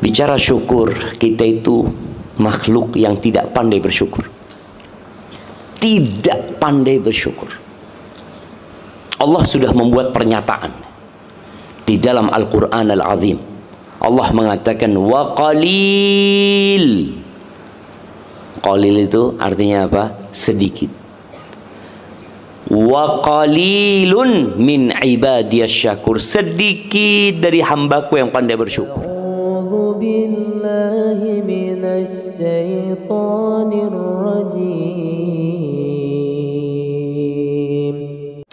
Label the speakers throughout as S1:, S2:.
S1: Bicara syukur, kita itu makhluk yang tidak pandai bersyukur. Tidak pandai bersyukur. Allah sudah membuat pernyataan di dalam Al-Quran Al-Azim. Allah mengatakan wa qalil. Qalil itu artinya apa? Sedikit. Wa qalilun min ibadiyas syakur. Sedikit dari hambaku yang pandai bersyukur. A'udzu billahi minasy syaithanir rajim.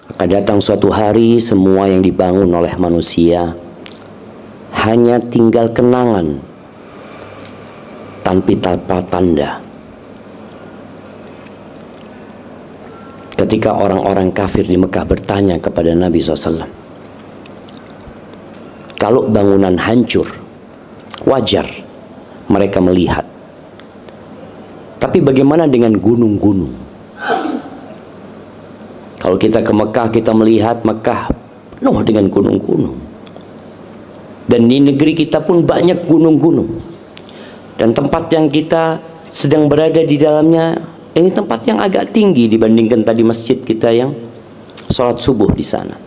S1: Akan datang suatu hari semua yang dibangun oleh manusia hanya tinggal kenangan tanpa tanda. Ketika orang-orang kafir di Mekah bertanya kepada Nabi SAW, kalau bangunan hancur, wajar mereka melihat. Tapi bagaimana dengan gunung-gunung? Kalau kita ke Mekah, kita melihat Mekah penuh dengan gunung-gunung. Dan di negeri kita pun banyak gunung-gunung. Dan tempat yang kita sedang berada di dalamnya, ini tempat yang agak tinggi dibandingkan tadi masjid kita yang sholat subuh di sana.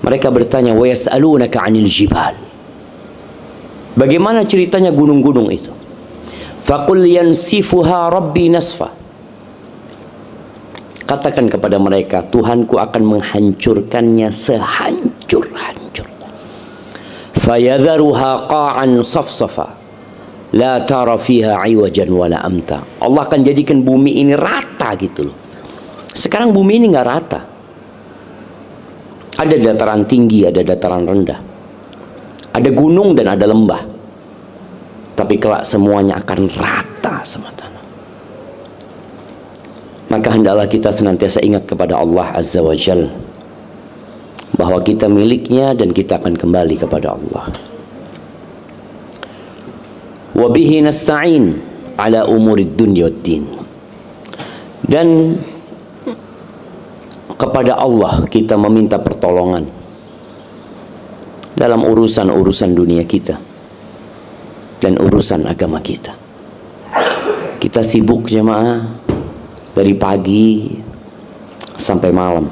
S1: Mereka bertanya, wa yas'alunaka 'anil jibal. Bagaimana ceritanya gunung-gunung itu? Faqul yansifuha rabbi nasfa. Katakan kepada mereka, Tuhanku akan menghancurkannya sehancur-hancurnya. Fayadharuha qa'an safsafa. La tara fiha iwajan wala amta. Allah akan jadikan bumi ini rata gitu loh. Sekarang bumi ini nggak rata. Ada dataran tinggi, ada dataran rendah. Ada gunung dan ada lembah. Tapi kelak semuanya akan rata sama tanah. Maka hendaklah kita senantiasa ingat kepada Allah Azza wa Jalla bahwa kita miliknya dan kita akan kembali kepada Allah. Wa bihi nasta'in ala umurid dunya waddin. Dan kepada Allah kita meminta pertolongan dalam urusan-urusan dunia kita dan urusan agama kita. Kita sibuk jemaah dari pagi sampai malam.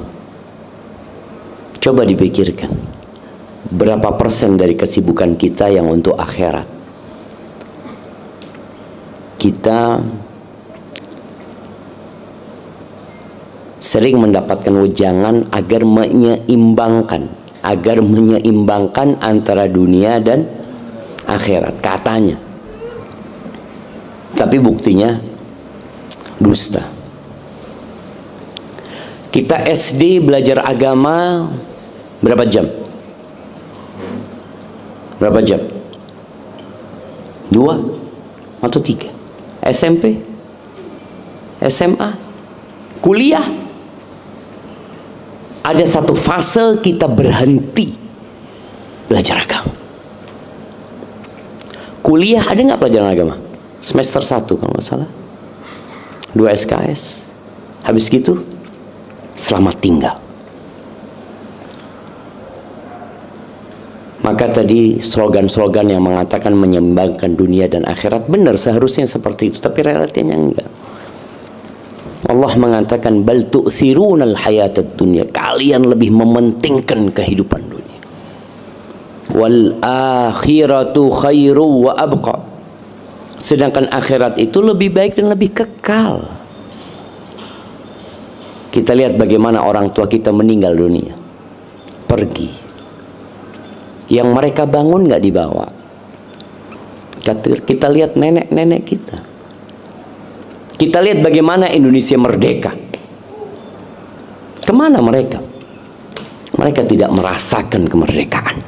S1: Coba dipikirkan, berapa persen dari kesibukan kita yang untuk akhirat? Kita sering mendapatkan wejangan agar menyeimbangkan antara dunia dan akhirat katanya. Tapi buktinya dusta. Kita SD belajar agama berapa jam? Berapa jam? 2 atau 3? SMP, SMA, kuliah. Ada satu fase kita berhenti belajar agama. Kuliah ada nggak pelajaran agama? Semester 1 kalau nggak salah, 2 SKS. Habis gitu, selamat tinggal. Maka tadi slogan-slogan yang mengatakan menyeimbangkan dunia dan akhirat, benar seharusnya seperti itu, tapi realitanya enggak. Allah mengatakan bal tu'thirunal hayatad dunya. Kalian lebih mementingkan kehidupan dunia. Wal akhiratu khairu wa abqa. Sedangkan akhirat itu lebih baik dan lebih kekal. Kita lihat bagaimana orang tua kita meninggal dunia, pergi. Yang mereka bangun nggak dibawa. Kita lihat nenek-nenek kita. Kita lihat bagaimana Indonesia merdeka. Kemana mereka? Mereka tidak merasakan kemerdekaan.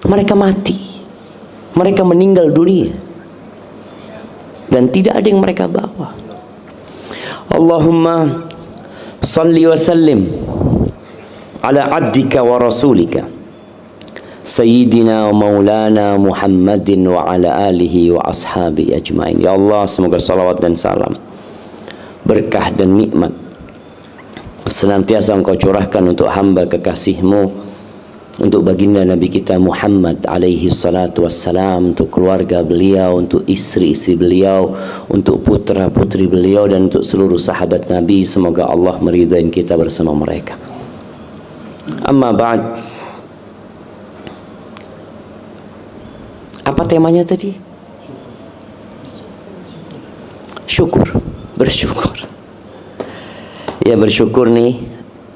S1: Mereka mati. Mereka meninggal dunia. Dan tidak ada yang mereka bawa. Allahumma salli wa sallim ala abdika wa rasulika Sayyidina wa maulana Muhammadin wa ala alihi wa ashabi ajmain. Ya Allah, semoga salawat dan salam, berkah dan nikmat senantiasa Engkau curahkan untuk hamba kekasih-Mu untuk baginda Nabi kita Muhammad alaihi salatu wassalam, untuk keluarga beliau, untuk istri-istri beliau, untuk putra-putri beliau, dan untuk seluruh sahabat Nabi. Semoga Allah meridai kita bersama mereka. Amma ba'd. Apa temanya tadi? Syukur, bersyukur. Ya, bersyukur nih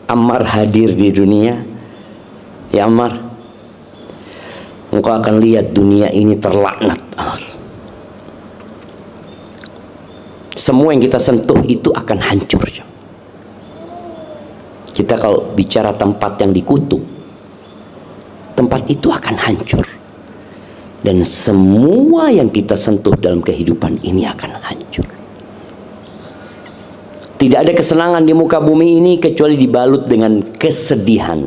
S1: Ammar hadir di dunia. Ya Ammar, engkau akan lihat dunia ini terlaknat. Semua yang kita sentuh itu akan hancur. Kita kalau bicara tempat yang dikutuk, tempat itu akan hancur. Dan semua yang kita sentuh dalam kehidupan ini akan hancur. Tidak ada kesenangan di muka bumi ini kecuali dibalut dengan kesedihan.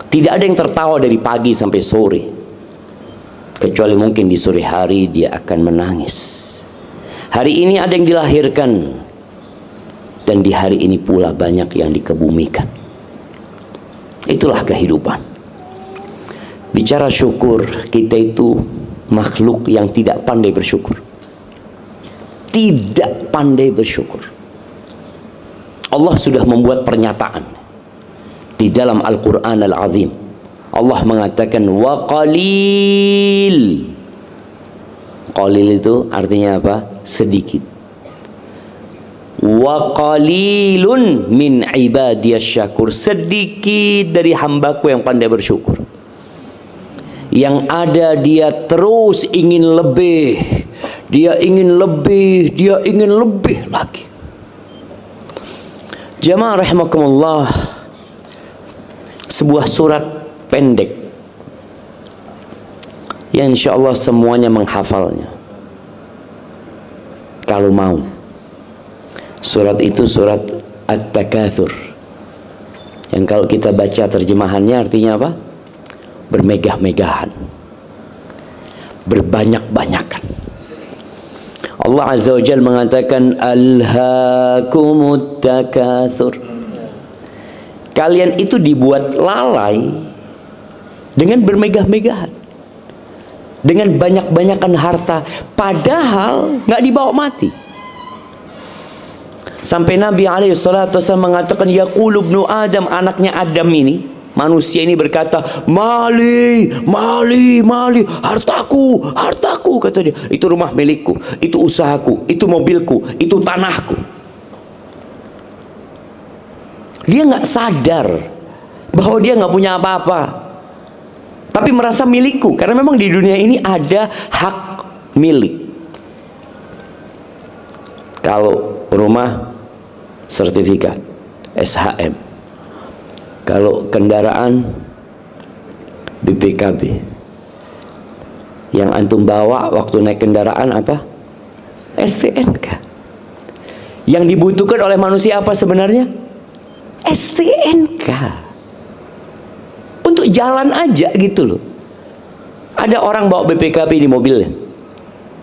S1: Tidak ada yang tertawa dari pagi sampai sore, kecuali mungkin di sore hari dia akan menangis. Hari ini ada yang dilahirkan, dan di hari ini pula banyak yang dikebumikan. Itulah kehidupan. Bicara syukur, kita itu makhluk yang tidak pandai bersyukur. Tidak pandai bersyukur. Allah sudah membuat pernyataan di dalam Al-Quran Al-Azim. Allah mengatakan wa qalil. Qalil itu artinya apa? Sedikit. Wa qalilun min ibadiyas syakur. Sedikit dari hambaku yang pandai bersyukur. Yang ada dia terus ingin lebih. Dia ingin lebih, dia ingin lebih lagi. Jamaah rahimakumullah, sebuah surat pendek yang insya Allah semuanya menghafalnya kalau mau. Surat itu surat At-Takatsur, yang kalau kita baca terjemahannya artinya apa? Bermegah-megahan, berbanyak-banyakan. Allah Azza wa Jalla mengatakan Alhaakumut Takatsur. Kalian itu dibuat lalai dengan bermegah-megahan, dengan banyak-banyakan harta, padahal nggak dibawa mati. Sampai Nabi SAW mengatakan, yaqulu ibnu Adam, anaknya Adam ini, manusia ini berkata, mali, mali, mali, hartaku, hartaku, kata dia. Itu rumah milikku, itu usahaku, itu mobilku, itu tanahku. Dia nggak sadar bahwa dia nggak punya apa-apa, tapi merasa milikku, karena memang di dunia ini ada hak milik. Kalau rumah, sertifikat SHM. Kalau kendaraan, BPKB. Yang antum bawa waktu naik kendaraan apa? STNK. Yang dibutuhkan oleh manusia apa sebenarnya? STNK. Untuk jalan aja gitu loh. Ada orang bawa BPKB di mobilnya?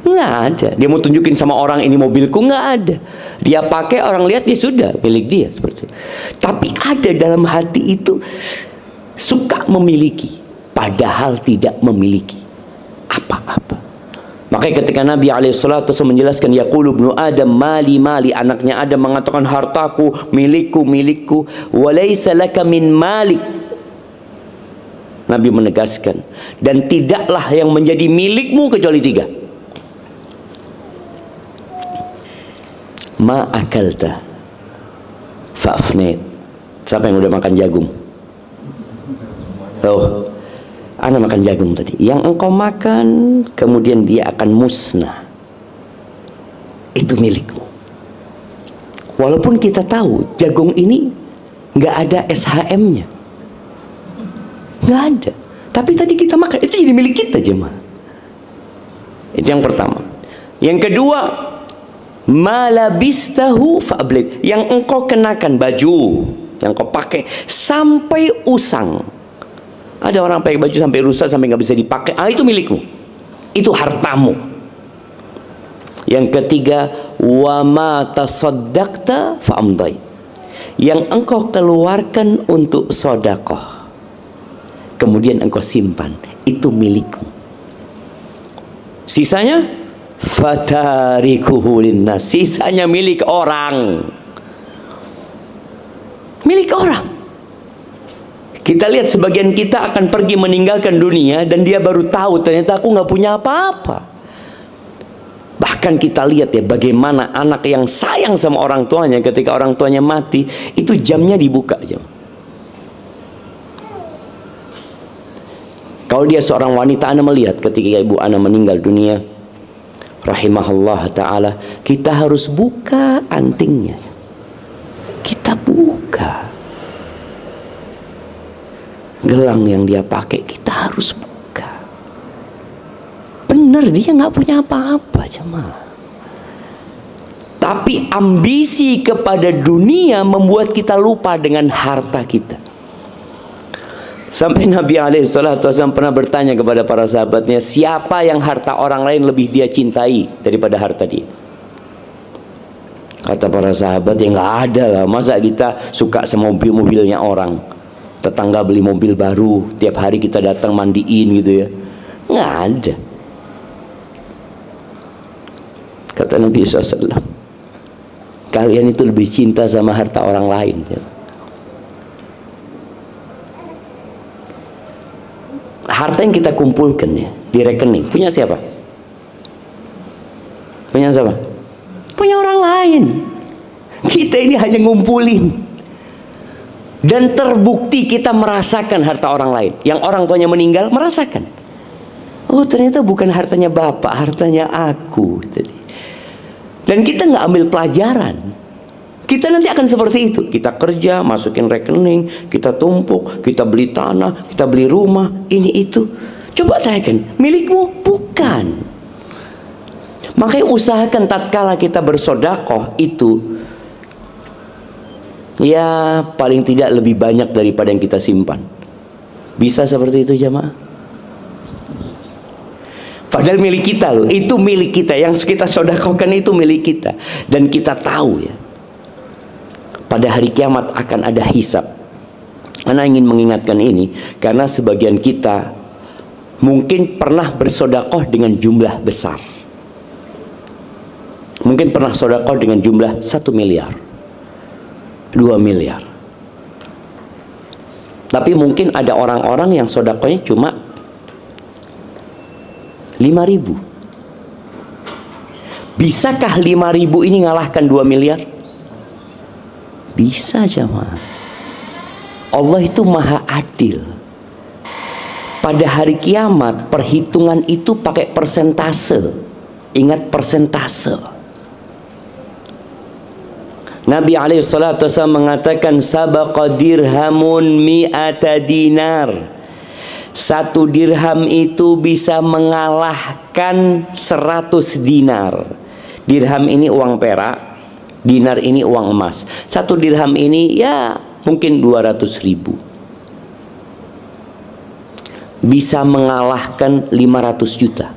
S1: Nggak ada. Dia mau tunjukin sama orang, ini mobilku, nggak ada. Dia pakai, orang lihat, dia sudah milik dia, seperti itu. Tapi ada dalam hati itu suka memiliki, padahal tidak memiliki apa-apa. Makanya ketika Nabi SAW menjelaskan, yaqulu ibnu Adam mali, mali, anaknya Adam mengatakan hartaku, milikku, milikku, walaysa laka min malik. Nabi menegaskan, dan tidaklah yang menjadi milikmu kecuali tiga. Ma akalta fa'afnit. Siapa yang udah makan jagung? Oh, ana makan jagung tadi. Yang engkau makan, kemudian dia akan musnah. Itu milikmu. Walaupun kita tahu jagung ini nggak ada SHM-nya, nggak ada. Tapi tadi kita makan, itu jadi milik kita, jemaah. Itu yang pertama. Yang kedua, malabistahu fa'ablik. Yang engkau kenakan, baju yang kau pakai sampai usang. Ada orang pakai baju sampai rusak, sampai nggak bisa dipakai. Itu milikmu. Itu hartamu. Yang ketiga, wa ma tasaddaqta fa'amdai. Yang engkau keluarkan untuk sedekah. kemudian engkau simpan, itu milikmu. Sisanya fatarikuhu linnas, sisanya milik orang. Milik orang. Kita lihat sebagian kita akan pergi meninggalkan dunia dan dia baru tahu ternyata aku nggak punya apa-apa. Bahkan kita lihat ya bagaimana anak yang sayang sama orang tuanya, ketika orang tuanya mati itu jamnya dibuka jam. Kalau dia seorang wanita, Ana melihat ketika ibu Ana meninggal dunia, rahimahullah ta'ala, kita harus buka antingnya. Kita buka gelang yang dia pakai, kita harus buka. Benar, dia nggak punya apa-apa jemaah. Tapi ambisi kepada dunia membuat kita lupa dengan harta kita. Sampai Nabi SAW pernah bertanya kepada para sahabatnya, siapa yang harta orang lain lebih dia cintai daripada harta dia? Kata para sahabat, ya nggak ada lah, masa kita suka sama mobil-mobilnya orang, tetangga beli mobil baru tiap hari kita datang mandiin gitu ya, nggak ada. Kata Nabi SAW, kalian itu lebih cinta sama harta orang lain ya. Harta yang kita kumpulkan ya di rekening punya siapa? Punya siapa? Punya orang lain. Kita ini hanya ngumpulin. Dan terbukti kita merasakan harta orang lain. Yang orang tuanya meninggal merasakan. Oh ternyata bukan hartanya bapak, hartanya aku. Dan kita nggak ambil pelajaran. Kita nanti akan seperti itu. Kita kerja, masukin rekening, kita tumpuk, kita beli tanah, kita beli rumah, ini itu. Coba tanyakan, milikmu? Bukan. Makanya usahakan tatkala kita bersedekah itu, ya paling tidak lebih banyak daripada yang kita simpan. Bisa seperti itu jemaah? Padahal milik kita loh, itu milik kita. Yang kita sedekahkan itu milik kita. Dan kita tahu ya, pada hari kiamat akan ada hisab. Ana ingin mengingatkan ini karena sebagian kita mungkin pernah bersedekah dengan jumlah besar. Mungkin pernah sedekah dengan jumlah 1 miliar, 2 miliar. Tapi mungkin ada orang-orang yang sedekahnya cuma 5.000. Bisakah 5.000 ini ngalahkan 2 miliar? Bisa jemaah. Allah itu maha adil. Pada hari kiamat perhitungan itu pakai persentase. Ingat persentase. Nabi SAW mengatakan sabaqa dirhamun mi'ata dinar. 1 dirham itu bisa mengalahkan 100 dinar. Dirham ini uang perak, dinar ini uang emas. 1 dirham ini ya mungkin 200.000. Bisa mengalahkan 500 juta.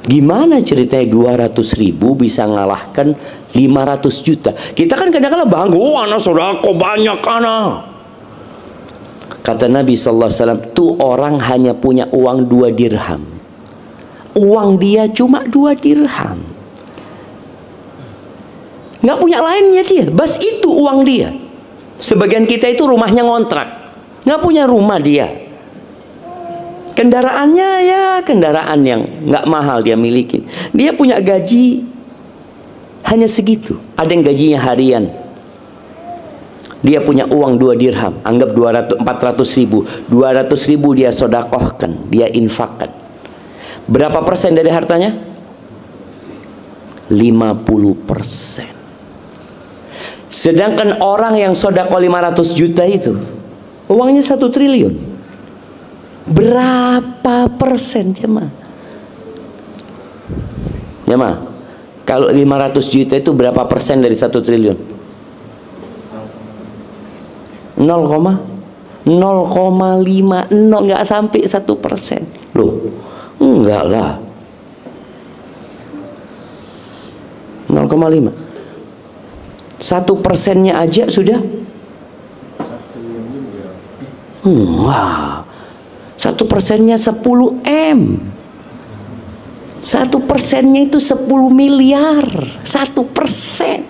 S1: Gimana ceritanya 200.000 bisa mengalahkan 500 juta? Kita kan kadang-kadang bangga, oh anak sodako banyak anak. Kata Nabi SAW, tuh orang hanya punya uang 2 dirham. Uang dia cuma 2 dirham. Nggak punya lainnya dia, bas itu uang dia. Sebagian kita itu rumahnya ngontrak, nggak punya rumah dia. Kendaraannya ya kendaraan yang nggak mahal dia milikin. Dia punya gaji hanya segitu. Ada yang gajinya harian. Dia punya uang 2 dirham, anggap 400.000. 200.000 dia sodakohkan, dia infakkan. Berapa persen dari hartanya? 50%. Sedangkan orang yang sodakoh 500 juta itu uangnya 1 triliun. Berapa persen jemaah? Jemaah, kalau 500 juta itu berapa persen dari 1 triliun? 0,05, nggak sampai 1%. Loh, enggak lah. 0,5. 1%-nya aja sudah Wah, 1%-nya 10 M. 1%-nya itu 10 miliar. 1%.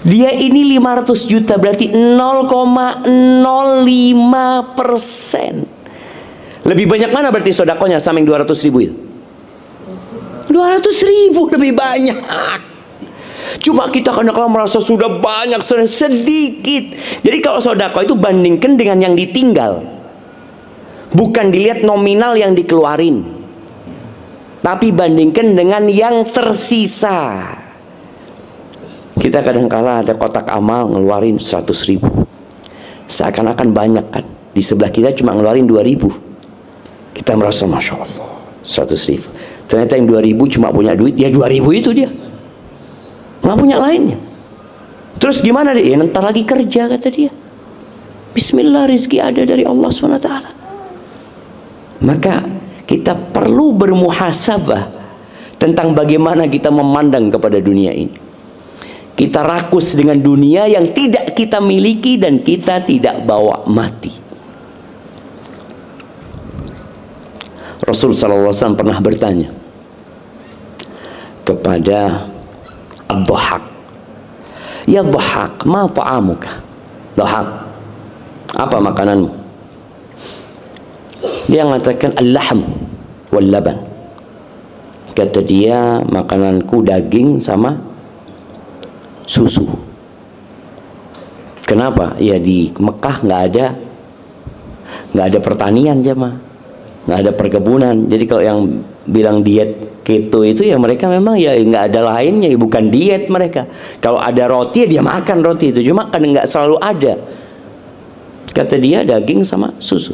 S1: Dia ini 500 juta, berarti 0,05%. Lebih banyak mana berarti sodakonya sama yang 200 ribu itu? 200 ribu lebih banyak. Cuma kita kadang-kadang merasa sudah banyak, sedikit. Jadi kalau sodako itu bandingkan dengan yang ditinggal. Bukan dilihat nominal yang dikeluarin, tapi bandingkan dengan yang tersisa. Kita kadang-kala ada kotak amal ngeluarin 100 ribu, seakan-akan banyak kan. Di sebelah kita cuma ngeluarin 2 ribu. Kita merasa Masya Allah 100 ribu. Ternyata yang 2 ribu cuma punya duit, ya 2 ribu itu dia, nggak punya lainnya. Terus gimana dia? Ya ntar lagi kerja, kata dia. Bismillah, rezeki ada dari Allah SWT. Maka kita perlu bermuhasabah tentang bagaimana kita memandang kepada dunia ini. Kita rakus dengan dunia yang tidak kita miliki dan kita tidak bawa mati. Rasul SAW pernah bertanya kepada Ad-Dhahhak, "Ya Dhahhak, ma ta'amuka?" Dhahhak, apa makananmu? Dia mengatakan al-lahm wal laban. Kata dia, makananku daging sama susu. Kenapa? Ya di Mekah nggak ada pertanian, jemaah, nggak ada perkebunan. Jadi kalau yang bilang diet keto itu ya mereka memang ya nggak ada lainnya, ya bukan diet mereka. Kalau ada roti ya dia makan roti itu, cuma kan nggak selalu ada. Kata dia daging sama susu.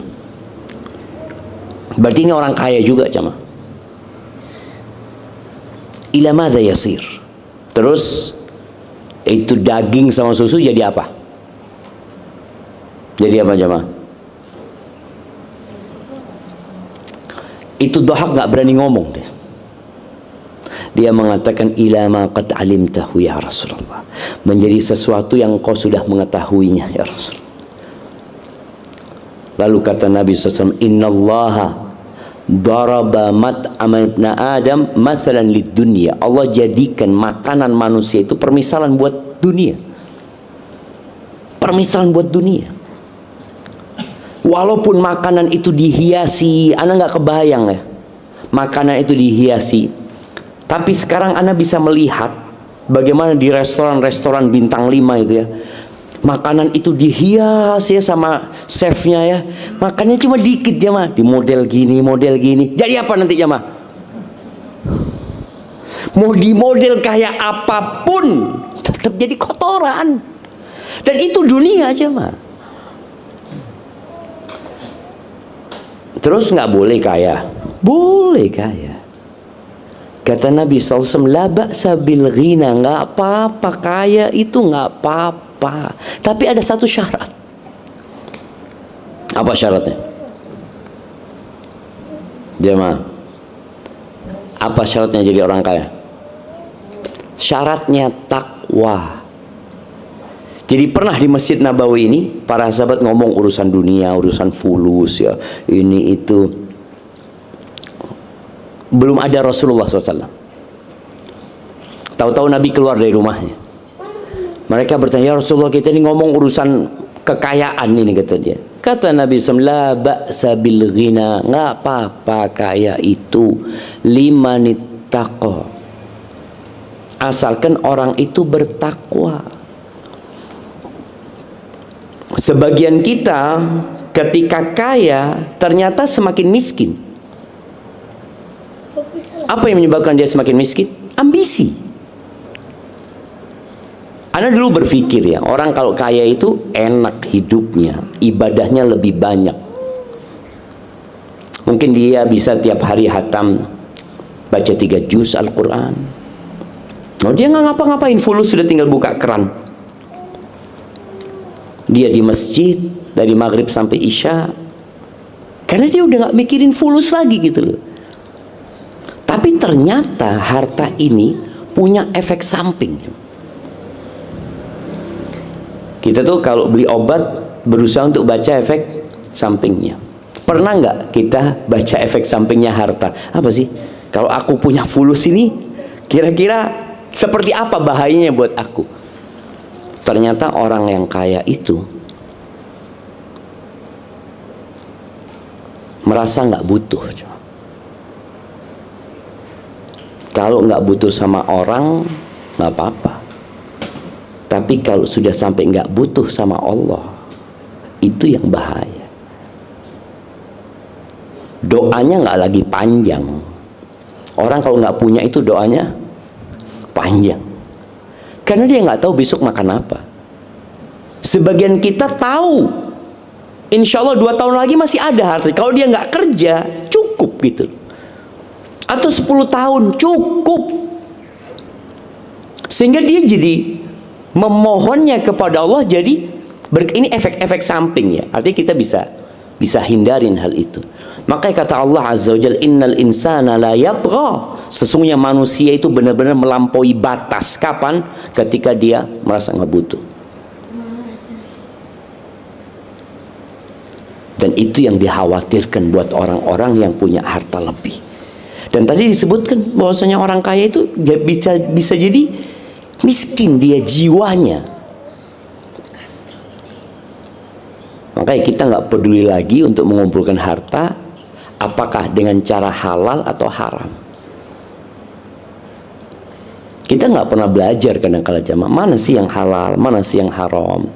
S1: Berarti ini orang kaya juga, jemaah. Ila madza yasir. Terus itu daging sama susu jadi apa? Jadi apa, jemaah? Itu Dhahhak nggak berani ngomong deh. Dia mengatakan ila ma qad alimtahu ya Rasulullah, menjadi sesuatu yang kau sudah mengetahuinya ya Rasul. Lalu kata Nabi SAW, innallaha daraba mat'ama ibn Adam mathalan lid dunya. Allah jadikan makanan manusia itu permisalan buat dunia. Permisalan buat dunia. Walaupun makanan itu dihiasi, Anda nggak kebayang ya, makanan itu dihiasi. Tapi sekarang Anda bisa melihat bagaimana di restoran-restoran bintang 5 itu ya, makanan itu dihias ya sama chefnya ya. Makannya cuma dikit, jemaah, di model gini, model gini. Jadi apa nanti, jemaah? Mau di model kayak apapun tetap jadi kotoran. Dan itu dunia, jemaah. Terus nggak boleh kaya? Boleh kaya. Kata Nabi SAW, la ba'sa bil ghina, nggak apa-apa kaya itu, nggak apa-apa. Tapi ada satu syarat. Apa syaratnya? Jemaah, apa syaratnya jadi orang kaya? Syaratnya takwa. Jadi pernah di Masjid Nabawi ini para sahabat ngomong urusan dunia, urusan fulus ya, ini itu. Belum ada Rasulullah SAW. Tahu-tahu Nabi keluar dari rumahnya. Mereka bertanya, ya Rasulullah, kita ini ngomong urusan kekayaan ini, kata dia. Kata Nabi SAW, la ba'sa bil ghina, nggak apa-apa kaya itu, limanittaqa, asalkan orang itu bertakwa. Sebagian kita ketika kaya ternyata semakin miskin. Apa yang menyebabkan dia semakin miskin? Ambisi. Anda dulu berpikir ya, orang kalau kaya itu enak hidupnya, ibadahnya lebih banyak. Mungkin dia bisa tiap hari hatam, baca 3 juz Al-Quran. Oh, dia nggak ngapa-ngapain, fulus sudah tinggal buka keran. Dia di masjid dari maghrib sampai isya, karena dia udah nggak mikirin fulus lagi gitu loh. Tapi ternyata harta ini punya efek samping. Kita tuh kalau beli obat berusaha untuk baca efek sampingnya. Pernah nggak kita baca efek sampingnya harta? Apa sih? Kalau aku punya fulus ini, kira-kira seperti apa bahayanya buat aku? Ternyata orang yang kaya itu merasa nggak butuh. Kalau nggak butuh sama orang, nggak apa-apa. Tapi kalau sudah sampai nggak butuh sama Allah, itu yang bahaya. Doanya nggak lagi panjang. Orang kalau nggak punya itu doanya panjang. Karena dia nggak tahu besok makan apa. Sebagian kita tahu, insya Allah 2 tahun lagi masih ada harta. Kalau dia nggak kerja, cukup gitu. Atau 10 tahun, cukup. Sehingga dia jadi memohonnya kepada Allah, jadi ini efek-efek samping ya. Artinya kita bisa hindarin hal itu. Makanya kata Allah Azza wa Jalla, innal insana la yatgha. Sesungguhnya manusia itu benar-benar melampaui batas. Kapan? Ketika dia merasa nggak butuh. Dan itu yang dikhawatirkan buat orang-orang yang punya harta lebih. Dan tadi disebutkan bahwasanya orang kaya itu bisa jadi miskin dia jiwanya. Makanya kita nggak peduli lagi untuk mengumpulkan harta, apakah dengan cara halal atau haram. Kita nggak pernah belajar kadang-kala jamaah, mana sih yang halal, mana sih yang haram.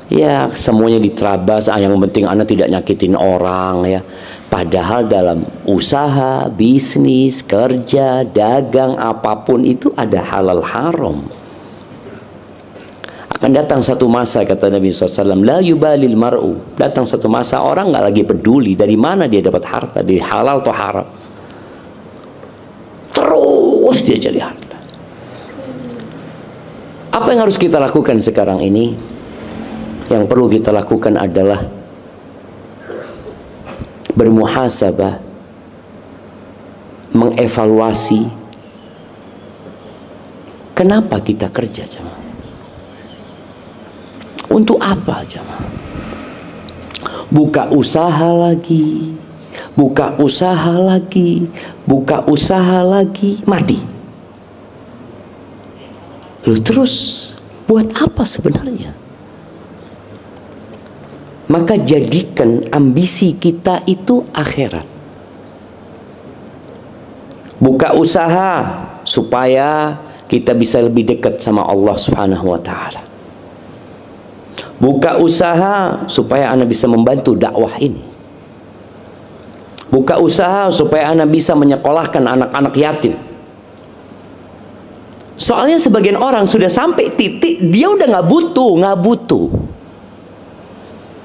S1: Ya semuanya diterabas, yang penting anak tidak nyakitin orang ya. Padahal dalam usaha, bisnis, kerja, dagang, apapun itu ada halal haram. Akan datang satu masa, kata Nabi SAW, la yubalil mar'u. Datang satu masa orang nggak lagi peduli dari mana dia dapat harta, dari halal atau haram. Terus dia cari harta. Apa yang harus kita lakukan sekarang ini? Yang perlu kita lakukan adalah bermuhasabah, mengevaluasi kenapa kita kerja jemaah. Untuk apa jemaah? Buka usaha lagi, buka usaha lagi, buka usaha lagi, mati. Lalu terus buat apa sebenarnya? Maka jadikan ambisi kita itu akhirat. Buka usaha supaya kita bisa lebih dekat sama Allah Subhanahu wa taala. Buka usaha supaya Anda bisa membantu dakwah ini. Buka usaha supaya Anda bisa menyekolahkan anak-anak yatim. Soalnya sebagian orang sudah sampai titik dia udah nggak butuh.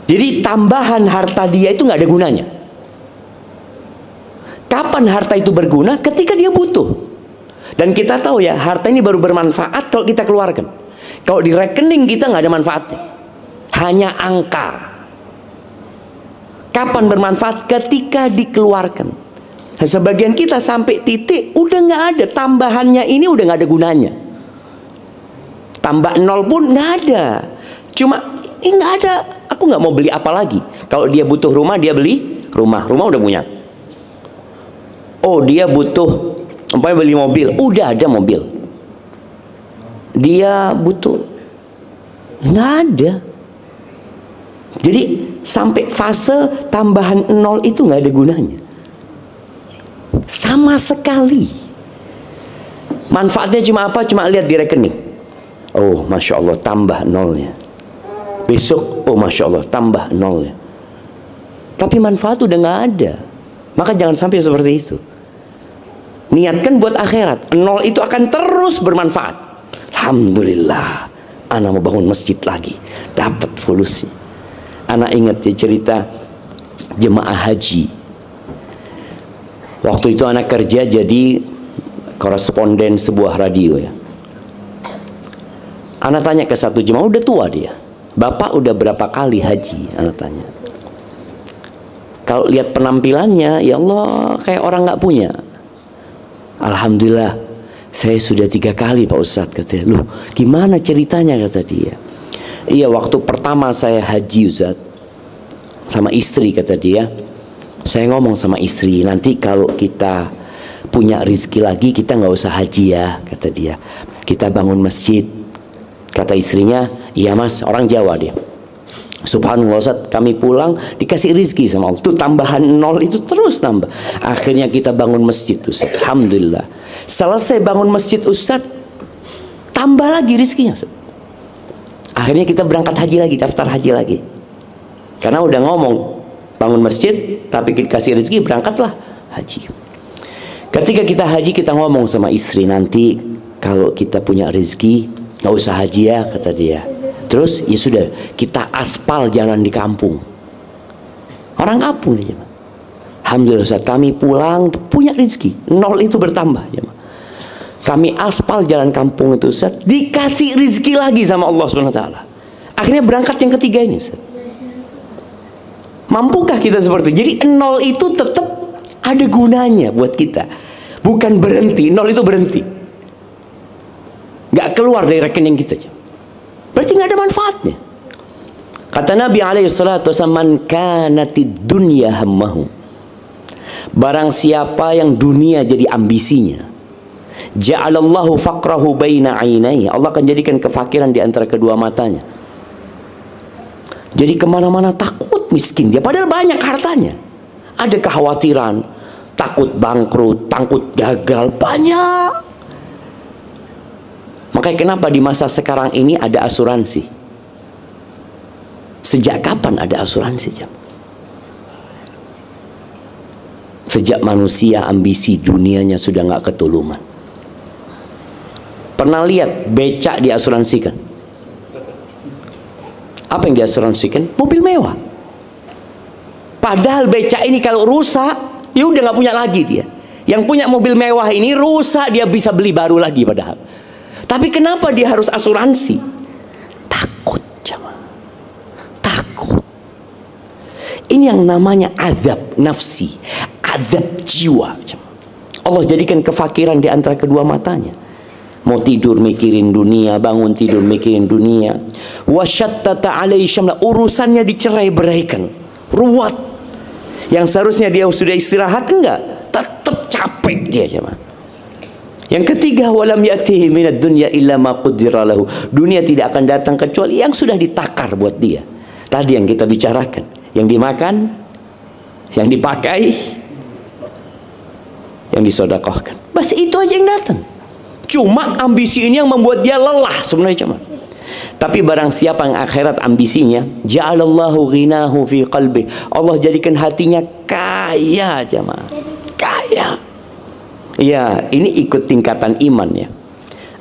S1: Jadi tambahan harta dia itu nggak ada gunanya. Kapan harta itu berguna? Ketika dia butuh. Dan kita tahu ya, harta ini baru bermanfaat kalau kita keluarkan. Kalau di rekening kita nggak ada manfaatnya, hanya angka. Kapan bermanfaat? Ketika dikeluarkan. Nah, sebagian kita sampai titik udah nggak ada tambahannya, ini udah nggak ada gunanya. Tambah 0 pun nggak ada. Cuma ini nggak ada. Aku nggak mau beli apa lagi. Kalau dia butuh rumah, dia beli rumah udah punya. Oh dia butuh umpamanya beli mobil, udah ada mobil. Dia butuh, nggak ada. Jadi sampai fase tambahan 0 itu nggak ada gunanya sama sekali. Manfaatnya cuma apa? Cuma lihat di rekening. Oh masya Allah tambah 0-nya. Besok, oh masya Allah tambah 0-nya. Tapi manfaat udah nggak ada. Maka jangan sampai seperti itu. Niatkan buat akhirat. 0 itu akan terus bermanfaat. Alhamdulillah, anak mau bangun masjid lagi, dapat fulusnya. Anak ingat ya cerita jemaah haji. Waktu itu anak kerja jadi koresponden sebuah radio ya. Anak tanya ke satu jemaah, udah tua dia. Bapak udah berapa kali haji? Anak tanya. Kalau lihat penampilannya, ya Allah kayak orang nggak punya. Alhamdulillah, saya sudah 3 kali Pak Ustadz, katanya. Loh, gimana ceritanya, kata dia. Iya, waktu pertama saya haji Ustadz, sama istri, kata dia. Saya ngomong sama istri, nanti kalau kita punya rezeki lagi kita nggak usah haji ya, kata dia. Kita bangun masjid. Kata istrinya, iya mas, orang Jawa dia. Subhanallah Ustaz, kami pulang dikasih rezeki sama Allah. Itu tambahan 0 itu terus tambah. Akhirnya kita bangun masjid Ustaz. Alhamdulillah. Selesai bangun masjid Ustaz, tambah lagi rezekinya Ustaz. Akhirnya kita berangkat haji lagi, daftar haji lagi. Karena udah ngomong bangun masjid, tapi dikasih rezeki, berangkatlah haji. Ketika kita haji, kita ngomong sama istri, nanti kalau kita punya rezeki nggak usah haji ya, kata dia. Terus ya sudah, kita aspal jalan di kampung. Orang kampung nih, alhamdulillah Ustaz, kami pulang punya rezeki, 0 itu bertambah ya. Kami aspal jalan kampung itu Ustaz, dikasih rezeki lagi sama Allah SWT. Akhirnya berangkat yang ketiga ini Ustaz. Mampukah kita seperti itu? Jadi 0 itu tetap ada gunanya buat kita. Bukan berhenti, 0 itu berhenti, nggak keluar dari rekening kita. Berarti nggak ada manfaatnya. Kata Nabi alaihissalatu wassalam, man kanatid dunya hammahu, barang siapa yang dunia jadi ambisinya, ja'alallahu faqrahu baina ainai, Allah akan jadikan kefakiran di antara kedua matanya. Jadi kemana-mana takut miskin dia, padahal banyak hartanya. Ada kekhawatiran, takut bangkrut, takut gagal, banyak. Makanya kenapa di masa sekarang ini ada asuransi? Sejak kapan ada asuransi? Sejak manusia ambisi dunianya sudah nggak ketulungan. Pernah lihat becak diasuransikan? Apa yang diasuransikan? Mobil mewah. Padahal becak ini kalau rusak, ya udah nggak punya lagi dia. Yang punya mobil mewah ini rusak, dia bisa beli baru lagi padahal. Tapi kenapa dia harus asuransi? Takut, jemaah. Takut. Ini yang namanya azab nafsi, azab jiwa. Allah jadikan kefakiran di antara kedua matanya. Mau tidur mikirin dunia, bangun tidur mikirin dunia. Wasyattata alaihi syamla, urusannya dicerai-beraikan, ruwet. Yang seharusnya dia sudah istirahat, enggak, tetap capek dia, jemaah. Yang ketiga, walam ya'tihi minad dunya illa ma qaddara lahu. Dunia tidak akan datang kecuali yang sudah ditakar buat dia. Tadi yang kita bicarakan, yang dimakan, yang dipakai, yang disedekahkan. Bas itu aja yang datang. Cuma ambisi ini yang membuat dia lelah sebenarnya, cuma. Tapi barang siapa yang akhirat ambisinya, ja'alallahu ghinahu fi qalbi. Allah jadikan hatinya kaya, jemaah. Kaya. Ya, ini ikut tingkatan iman ya.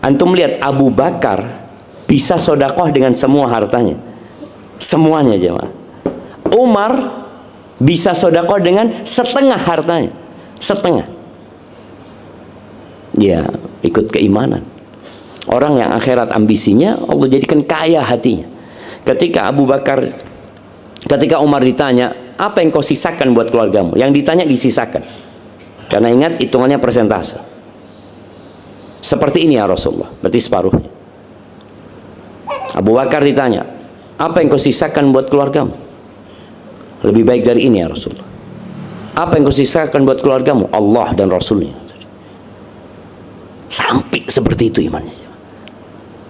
S1: Antum lihat Abu Bakar bisa sodakoh dengan semua hartanya, semuanya jemaah. Umar bisa sodakoh dengan setengah hartanya, setengah. Ya, ikut keimanan. Orang yang akhirat ambisinya, Allah jadikan kaya hatinya. Ketika Umar ditanya, apa yang kau sisakan buat keluargamu? Yang ditanya disisakan. Karena ingat hitungannya persentase. Seperti ini ya Rasulullah, berarti separuhnya. Abu Bakar ditanya, apa yang kau sisakan buat keluargamu? Lebih baik dari ini ya Rasulullah. Apa yang kau sisakan buat keluargamu? Allah dan Rasulnya. Sampai seperti itu imannya.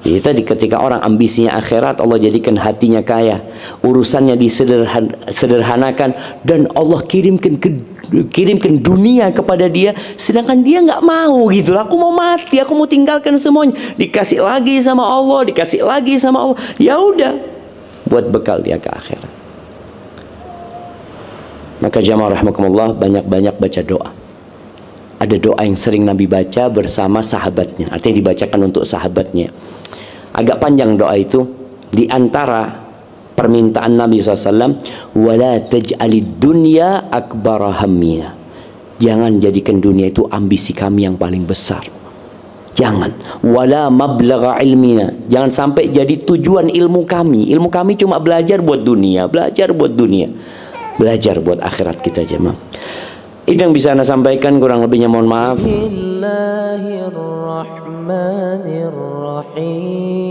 S1: Jadi tadi ketika orang ambisinya akhirat, Allah jadikan hatinya kaya, urusannya disederhanakan, dan Allah kirimkan dunia kepada dia, sedangkan dia nggak mau gitu. Aku mau mati, aku mau tinggalkan semuanya. Dikasih lagi sama Allah, dikasih lagi sama Allah. Ya udah, buat bekal dia ke akhirat. Maka jamaah rahimakumullah, banyak-banyak baca doa. Ada doa yang sering Nabi baca bersama sahabatnya, artinya dibacakan untuk sahabatnya. Agak panjang doa itu. Di antara permintaan Nabi SAW, wala taj'alid dunya akbara hammina, jangan jadikan dunia itu ambisi kami yang paling besar. Jangan. Wala mablagha ilmina, jangan sampai jadi tujuan ilmu kami. Ilmu kami cuma belajar buat dunia, belajar buat dunia, belajar buat akhirat kita jemaah. Itu yang bisa Anda sampaikan, kurang lebihnya mohon maaf. Bismillahirrahmanirrahim.